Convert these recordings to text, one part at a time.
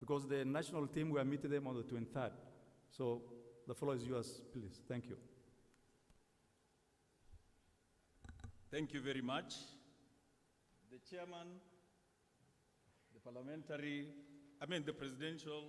because the national team, we are meeting them on the 23rd. So the floor is yours, please. Thank you. Thank you very much. The chairman, the Presidential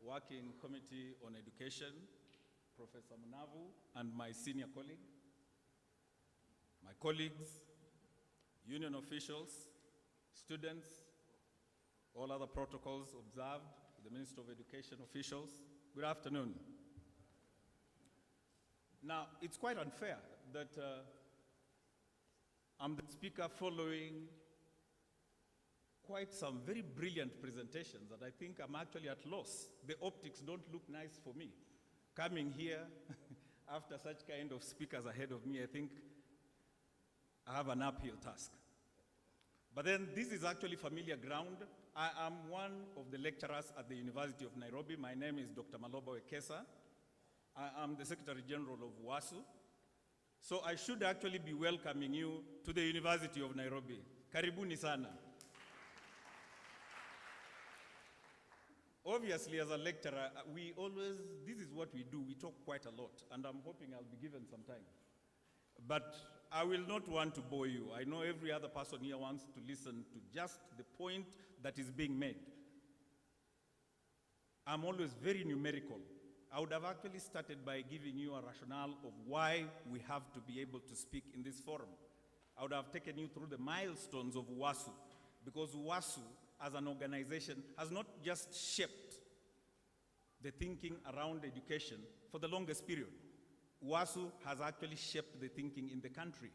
Working Committee on Education, Professor Munavu, and my senior colleague, my colleagues, union officials, students, all other protocols observed, the Minister of Education officials, good afternoon. Now, it's quite unfair that I'm the speaker following quite some very brilliant presentations that I think I'm actually at loss. The optics don't look nice for me. Coming here after such kind of speakers ahead of me, I think I have an uphill task. But then this is actually familiar ground. I am one of the lecturers at the University of Nairobi. My name is Dr. Maloba Wekesa. I am the Secretary General of UASU. So I should actually be welcoming you to the University of Nairobi. Karibuni sana. Obviously, as a lecturer, this is what we do. We talk quite a lot, and I'm hoping I'll be given some time. But I will not want to bore you. I know every other person here wants to listen to just the point that is being made. I'm always very numerical. I would have actually started by giving you a rationale of why we have to be able to speak in this forum. I would have taken you through the milestones of UASU, because UASU, as an organization, has not just shaped the thinking around education for the longest period. UASU has actually shaped the thinking in the country.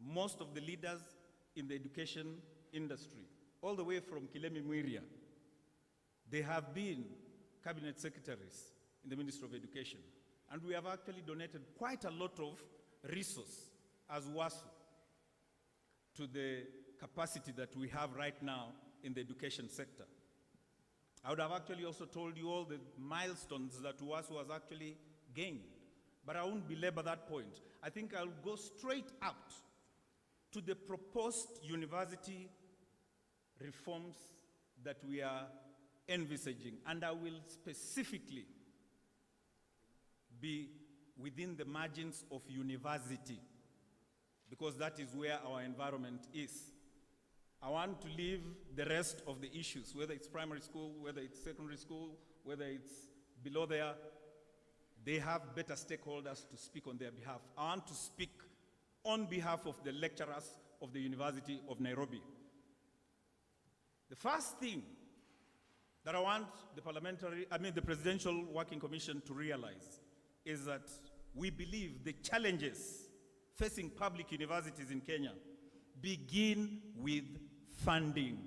Most of the leaders in the education industry, all the way from Kilemi Mwiria, they have been cabinet secretaries in the Ministry of Education. And we have actually donated quite a lot of resource as UASU to the capacity that we have right now in the education sector. I would have actually also told you all the milestones that UASU has actually gained, but I won't belabor that point. I think I'll go straight out to the proposed university reforms that we are envisaging, and I will specifically be within the margins of university, because that is where our environment is. I want to leave the rest of the issues, whether it's primary school, whether it's secondary school, whether it's below there. They have better stakeholders to speak on their behalf. I want to speak on behalf of the lecturers of the University of Nairobi. The first thing that I want the Presidential Working Commission to realize is that we believe the challenges facing public universities in Kenya begin with funding.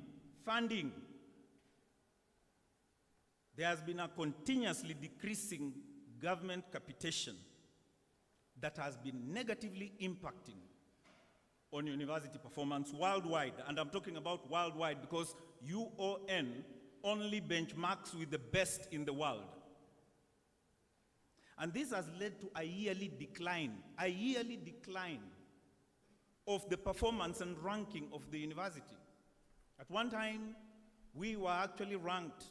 Funding. There has been a continuously decreasing government capitation that has been negatively impacting on university performance worldwide. And I'm talking about worldwide because UoN only benchmarks with the best in the world. And this has led to a yearly decline of the performance and ranking of the university. At one time, we were actually ranked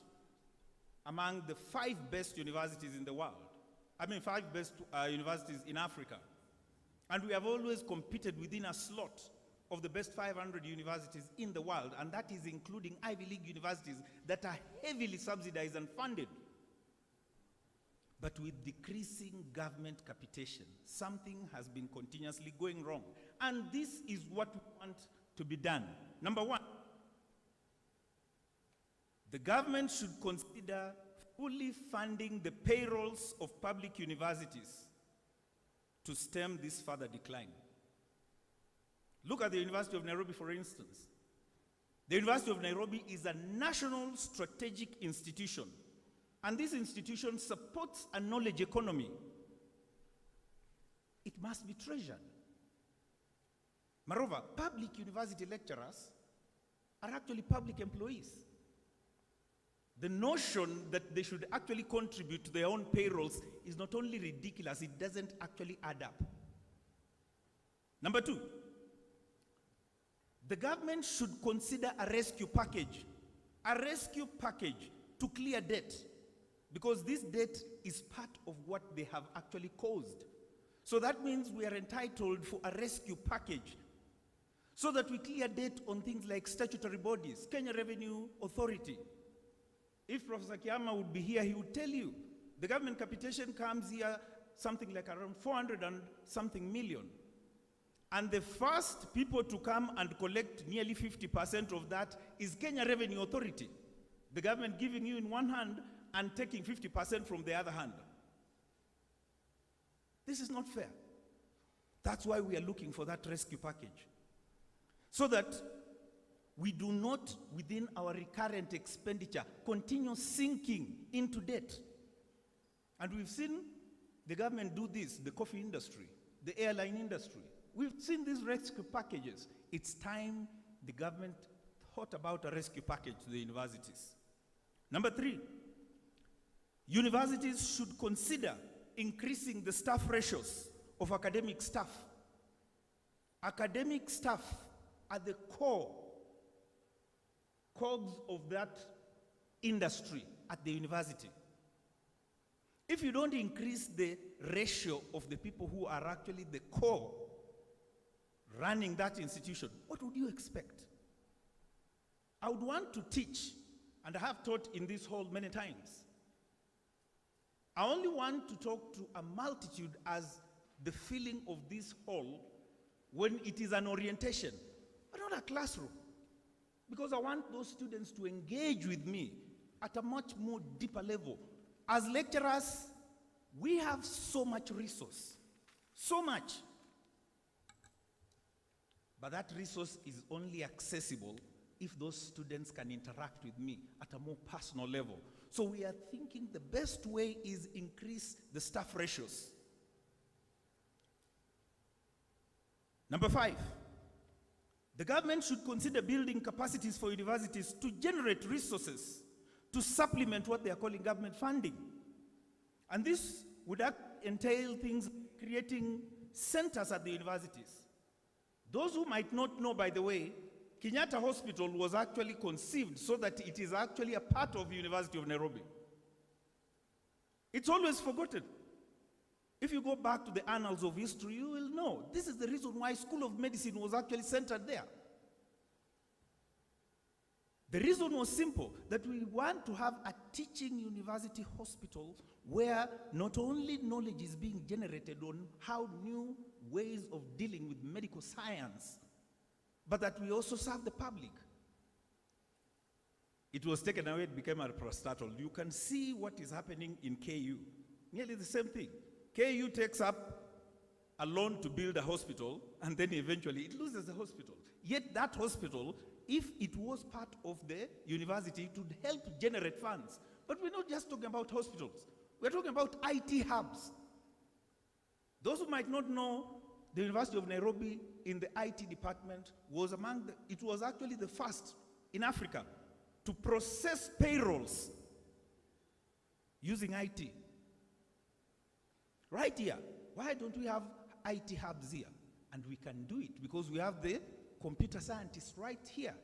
among the 5 best universities in the world. 5 best universities in Africa. And we have always competed within a slot of the best 500 universities in the world, and that is including Ivy League universities that are heavily subsidized and funded. But with decreasing government capitation, something has been continuously going wrong. And this is what we want to be done. Number one, the government should consider fully funding the payrolls of public universities to stem this further decline. Look at the University of Nairobi, for instance. The University of Nairobi is a national strategic institution, and this institution supports a knowledge economy. It must be treasured. Moreover, public university lecturers are actually public employees. The notion that they should actually contribute to their own payrolls is not only ridiculous, it doesn't actually add up. Number two, the government should consider a rescue package to clear debt, because this debt is part of what they have actually caused. So that means we are entitled for a rescue package so that we clear debt on things like statutory bodies, Kenya Revenue Authority. If Professor Kiama would be here, he would tell you, the government capitation comes here something like around 400 and something million. And the first people to come and collect nearly 50% of that is Kenya Revenue Authority. The government giving you in one hand and taking 50% from the other hand. This is not fair. That's why we are looking for that rescue package. So that we do not, within our recurrent expenditure, continue sinking into debt. And we've seen the government do this, the coffee industry, the airline industry. We've seen these rescue packages. It's time the government thought about a rescue package to the universities. Number 3, universities should consider increasing the staff ratios of academic staff. Academic staff are the cogs of that industry at the university. If you don't increase the ratio of the people who are actually the core running that institution, what would you expect? I would want to teach, and I have taught in this hall many times. I only want to talk to a multitude as the feeling of this hall when it is an orientation, but not a classroom. Because I want those students to engage with me at a much more deeper level. As lecturers, we have so much resource, so much. But that resource is only accessible if those students can interact with me at a more personal level. So we are thinking the best way is increase the staff ratios. Number 5, the government should consider building capacities for universities to generate resources to supplement what they are calling government funding. And this would entail things creating centers at the universities. Those who might not know, by the way, Kenyatta Hospital was actually conceived so that it is actually a part of the University of Nairobi. It's always forgotten. If you go back to the annals of history, you will know this is the reason why School of Medicine was actually centered there. The reason was simple, that we want to have a teaching university hospital where not only knowledge is being generated on how new ways of dealing with medical science, but that we also serve the public. It was taken away, it became a prostatal. You can see what is happening in KU. Nearly the same thing. KU takes up a loan to build a hospital, and then eventually it loses the hospital. Yet that hospital, if it was part of the university, it would help generate funds. But we're not just talking about hospitals. We're talking about IT hubs. Those who might not know, the University of Nairobi in the IT department was it was actually the first in Africa to process payrolls using IT. Right here. Why don't we have IT hubs here? And we can do it because we have the computer scientists right here.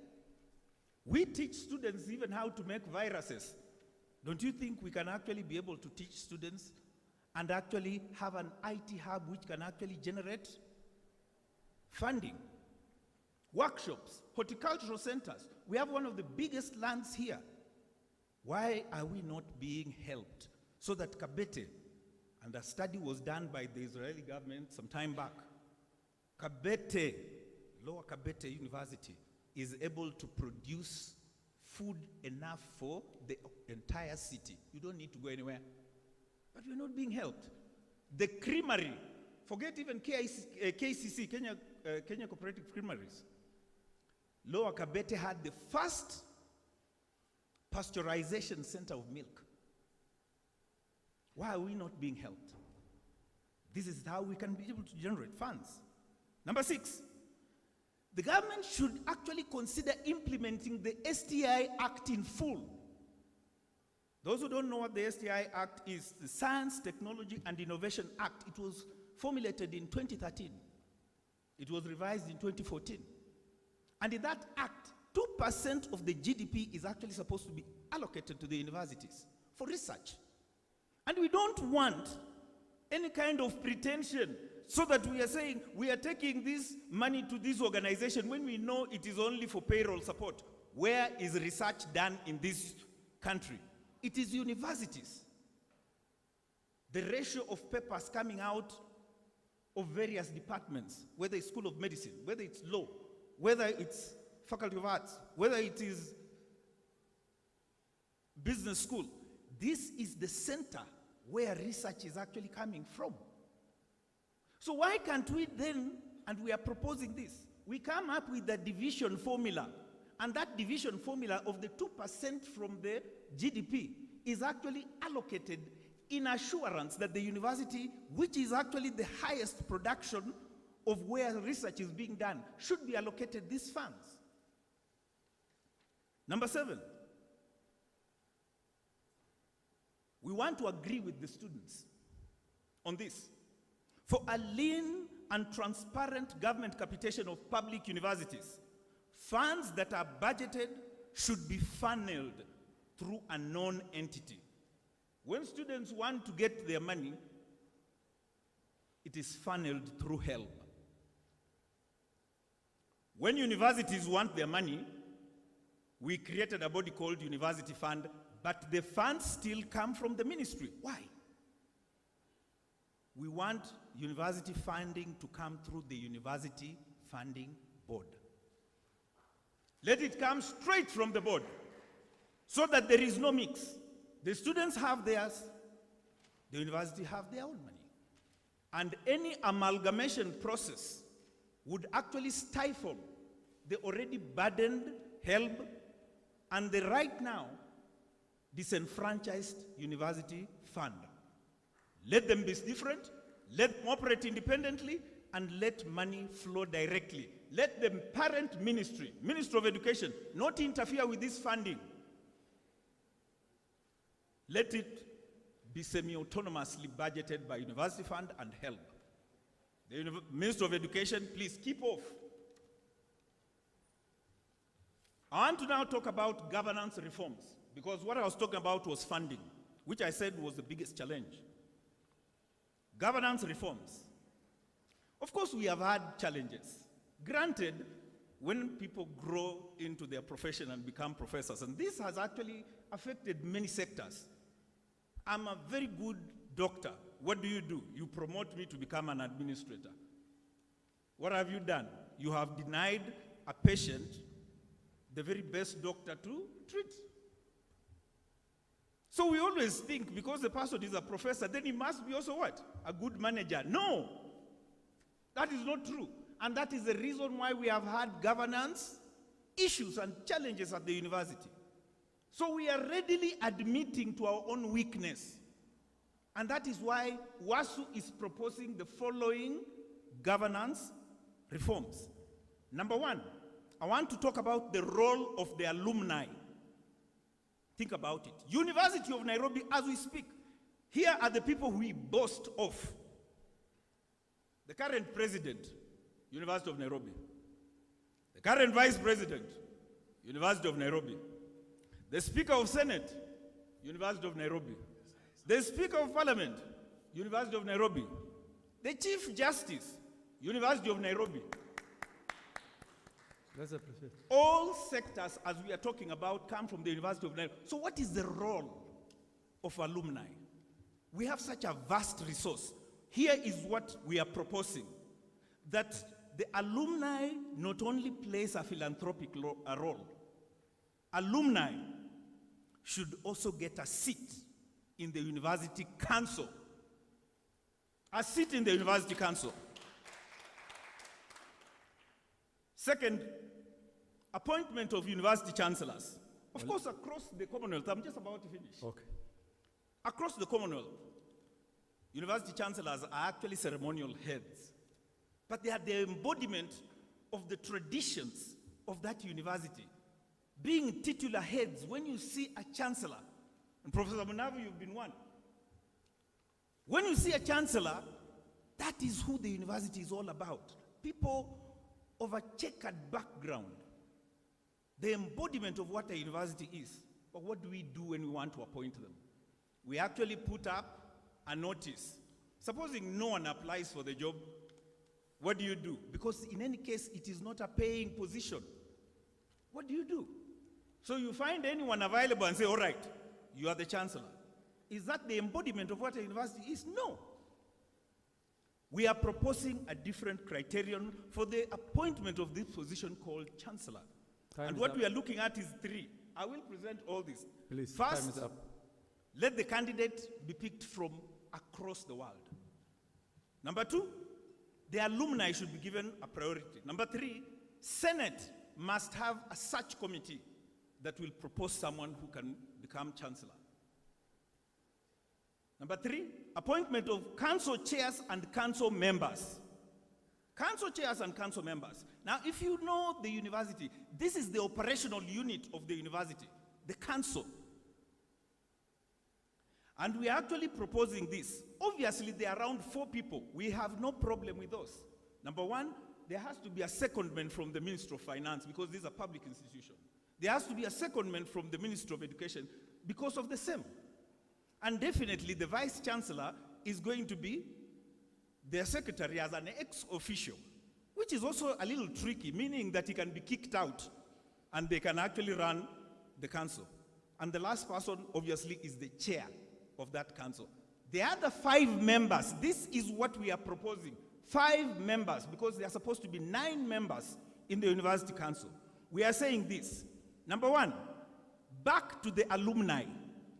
We teach students even how to make viruses. Don't you think we can actually be able to teach students and actually have an IT hub which can actually generate funding? Workshops, horticultural centers. We have one of the biggest lands here. Why are we not being helped? So that Kabete, and a study was done by the Israeli government some time back, Kabete, Lower Kabete University, is able to produce food enough for the entire city. You don't need to go anywhere. But we're not being helped. The creamery, forget even KCC, Kenya Cooperative Creameries. Lower Kabete had the first pasteurization center of milk. Why are we not being helped? This is how we can be able to generate funds. Number 6, the government should actually consider implementing the STI Act in full. Those who don't know what the STI Act is, the Science, Technology and Innovation Act, it was formulated in 2013. It was revised in 2014. And in that act, 2% of the GDP is actually supposed to be allocated to the universities for research. And we don't want any kind of pretension so that we are saying we are taking this money to this organization when we know it is only for payroll support. Where is research done in this country? It is universities. The ratio of papers coming out of various departments, whether it's School of Medicine, whether it's law, whether it's Faculty of Arts, whether it is business school, this is the center where research is actually coming from. So why can't we then, and we are proposing this, we come up with the division formula, and that division formula of the 2% from the GDP is actually allocated in assurance that the university, which is actually the highest production of where research is being done, should be allocated these funds. Number 7, we want to agree with the students on this. For a lean and transparent government capitation of public universities, funds that are budgeted should be funneled through a known entity. When students want to get their money, it is funneled through HELB. When universities want their money, we created a body called University Fund, but the funds still come from the ministry. Why? We want university funding to come through the University Funding Board. Let it come straight from the board so that there is no mix. The students have theirs, the university have their own money. And any amalgamation process would actually stifle the already burdened HELB and the right now disenfranchised university fund. Let them be different, let them operate independently, and let money flow directly. Let the parent ministry, Ministry of Education, not interfere with this funding. Let it be semi-autonomously budgeted by University Fund and HELB. The Ministry of Education, please keep off. I want to now talk about governance reforms, because what I was talking about was funding, which I said was the biggest challenge. Governance reforms. Of course, we have had challenges. Granted, when people grow into their profession and become professors, and this has actually affected many sectors. I'm a very good doctor. What do? You promote me to become an administrator. What have you done? You have denied a patient the very best doctor to treat. So we always think because the person is a professor, then he must be also what? A good manager. No, that is not true. And that is the reason why we have had governance issues and challenges at the university. So we are readily admitting to our own weakness. And that is why UASU is proposing the following governance reforms. Number 1, I want to talk about the role of the alumni. Think about it. University of Nairobi, as we speak, here are the people we boast of. The current president, University of Nairobi. The current vice president, University of Nairobi. The Speaker of Senate, University of Nairobi. The Speaker of Parliament, University of Nairobi. The Chief Justice, University of Nairobi. Let's appreciate. All sectors, as we are talking about, come from the University of Nairobi. So what is the role of alumni? We have such a vast resource. Here is what we are proposing, that the alumni not only plays a philanthropic role, alumni should also get a seat in the university council. A seat in the university council. Second, appointment of university chancellors. Of course, across the Commonwealth, I'm just about to finish. Okay. Across the Commonwealth, university chancellors are actually ceremonial heads, but they are the embodiment of the traditions of that university. Being titular heads, when you see a chancellor, and Professor Munavu, you've been one. When you see a chancellor, that is who the university is all about. People of a checkered background. The embodiment of what a university is. But what do we do when we want to appoint them? We actually put up a notice. Supposing no one applies for the job, what do you do? Because in any case, it is not a paying position. What do you do? So you find anyone available and say, all right, you are the chancellor. Is that the embodiment of what a university is? No. We are proposing a different criterion for the appointment of this position called chancellor. And what we are looking at is 3. I will present all this. Please, First, time is up. let the candidate be picked from across the world. Number 2, the alumni should be given a priority. Number 3, Senate must have a search committee that will propose someone who can become chancellor. Number 3, appointment of council chairs and council members. Council chairs and council members. Now, if you know the university, this is the operational unit of the university, the council. And we are actually proposing this. Obviously, there are around 4 people. We have no problem with those. Number 1, there has to be a secondment from the Minister of Finance because this is a public institution. There has to be a secondment from the Minister of Education because of the same. And definitely, the Vice Chancellor is going to be their secretary as an ex-officio, which is also a little tricky, meaning that he can be kicked out and they can actually run the council. And the last person, obviously, is the chair of that council. The other 5 members, this is what we are proposing. 5 members, because there are supposed to be 9 members in the university council. We are saying this. Number 1, back to the alumni.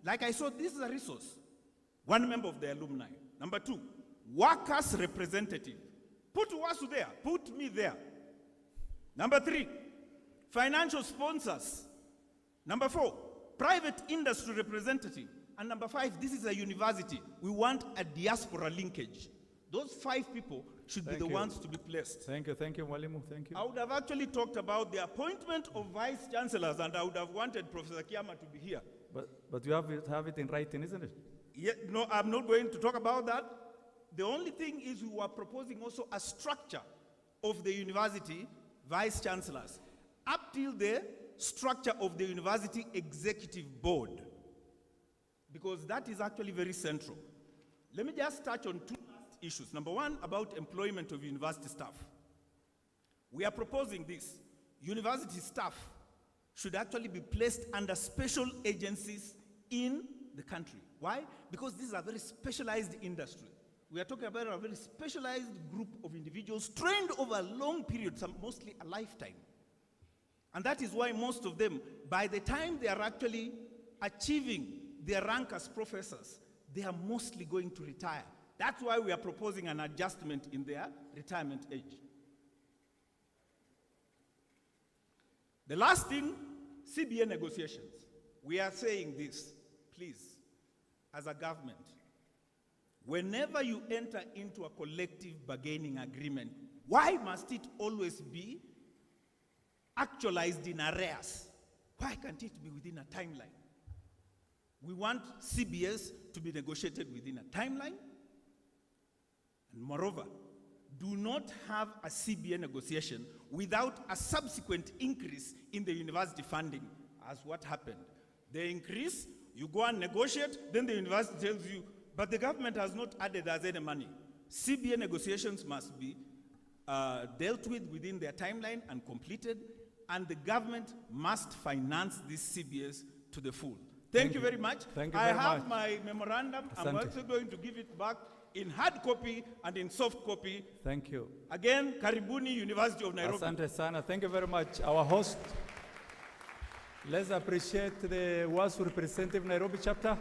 Like I saw, this is a resource. 1 member of the alumni. Number 2, workers representative. Put UASU there, put me there. Number 3, financial sponsors. Number 4, private industry representative. And number 5, this is a university. We want a diaspora linkage. Those 5 people should be the ones to be placed. Thank you, Mwalimu, thank you. I would have actually talked about the appointment of vice chancellors, and I would have wanted Professor Kiama to be here. But you have it in writing, isn't it? Yeah, no, I'm not going to talk about that. The only thing is we were proposing also a structure of the university vice chancellors up till the structure of the university executive board, because that is actually very central. Let me just touch on 2 last issues. Number 1, about employment of university staff. We are proposing this. University staff should actually be placed under special agencies in the country. Why? Because this is a very specialized industry. We are talking about a very specialized group of individuals trained over a long period, mostly a lifetime. And that is why most of them, by the time they are actually achieving their rank as professors, they are mostly going to retire. That's why we are proposing an adjustment in their retirement age. The last thing, CBA negotiations. We are saying this, please, as a government, whenever you enter into a collective bargaining agreement, why must it always be actualized in arrears? Why can't it be within a timeline? We want CBS to be negotiated within a timeline. And moreover, do not have a CBA negotiation without a subsequent increase in the university funding, as what happened. They increase, you go and negotiate, then the university tells you, but the government has not added us any money. CBA negotiations must be dealt with within their timeline and completed, and the government must finance these CBAs to the full. Thank you very much. Thank you very much. I have my memorandum. Asante. I'm also going to give it back in hard copy and in soft copy. Thank you. Again, Karibuni, University of Nairobi. Asante sana. Thank you very much. Our host. Let's appreciate the UASU representative Nairobi chapter.